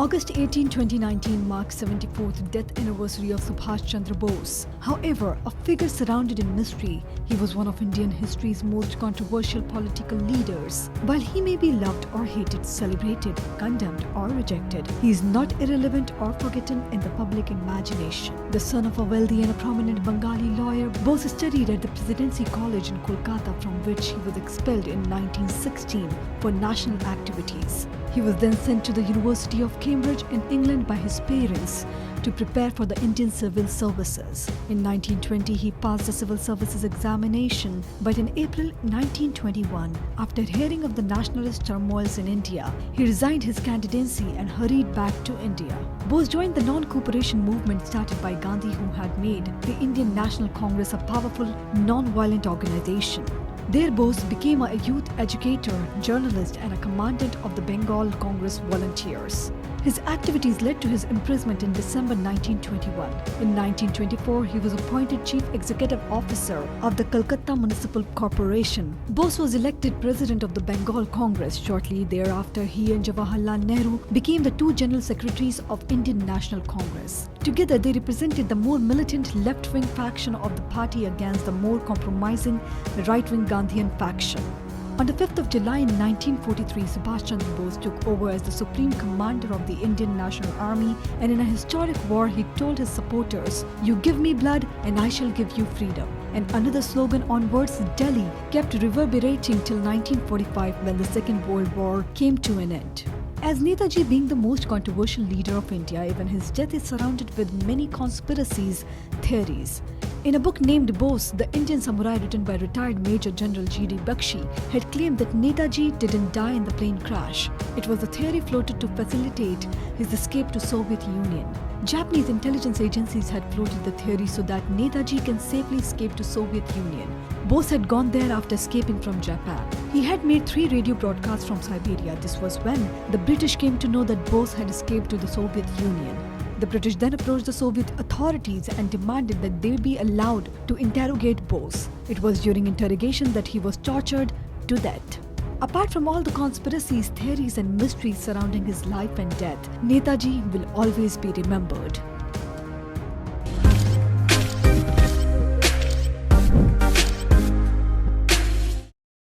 August 18, 2019 marks 74th death anniversary of Subhash Chandra Bose. However, a figure surrounded in mystery, he was one of Indian history's most controversial political leaders. While he may be loved or hated, celebrated, condemned or rejected, he is not irrelevant or forgotten in the public imagination. The son of a wealthy and a prominent Bengali lawyer, Bose studied at the Presidency College in Kolkata, from which he was expelled in 1916 for national activities. He was then sent to the University of Cambridge in England by his parents to prepare for the Indian Civil Services. In 1920, he passed the Civil Services examination, but in April 1921, after hearing of the nationalist turmoils in India, he resigned his candidacy and hurried back to India. Bose joined the non-cooperation movement started by Gandhi, who had made the Indian National Congress a powerful, non-violent organization. There Bose became a youth educator, journalist and a commandant of the Bengal Congress Volunteers. His activities led to his imprisonment in December 1921. In 1924, he was appointed Chief Executive Officer of the Calcutta Municipal Corporation. Bose was elected President of the Bengal Congress. Shortly thereafter, he and Jawaharlal Nehru became the two General Secretaries of Indian National Congress. Together, they represented the more militant left-wing faction of the party against the more compromising right-wing Gandhian faction. On the 5th of July in 1943, Subhash Chandra Bose took over as the Supreme Commander of the Indian National Army, and in a historic war, he told his supporters, "You give me blood and I shall give you freedom." And another slogan, "Onwards Delhi," kept reverberating till 1945, when the Second World War came to an end. As Netaji being the most controversial leader of India, even his death is surrounded with many conspiracies, theories. In a book named Bose, the Indian Samurai, written by retired Major General G.D. Bakshi, had claimed that Netaji didn't die in the plane crash. It was a theory floated to facilitate his escape to Soviet Union. Japanese intelligence agencies had floated the theory so that Netaji can safely escape to Soviet Union. Bose had gone there after escaping from Japan. He had made 3 radio broadcasts from Siberia. This was when the British came to know that Bose had escaped to the Soviet Union. The British then approached the Soviet authorities and demanded that they be allowed to interrogate Bose. It was during interrogation that he was tortured to death. Apart from all the conspiracies, theories and mysteries surrounding his life and death, Netaji will always be remembered.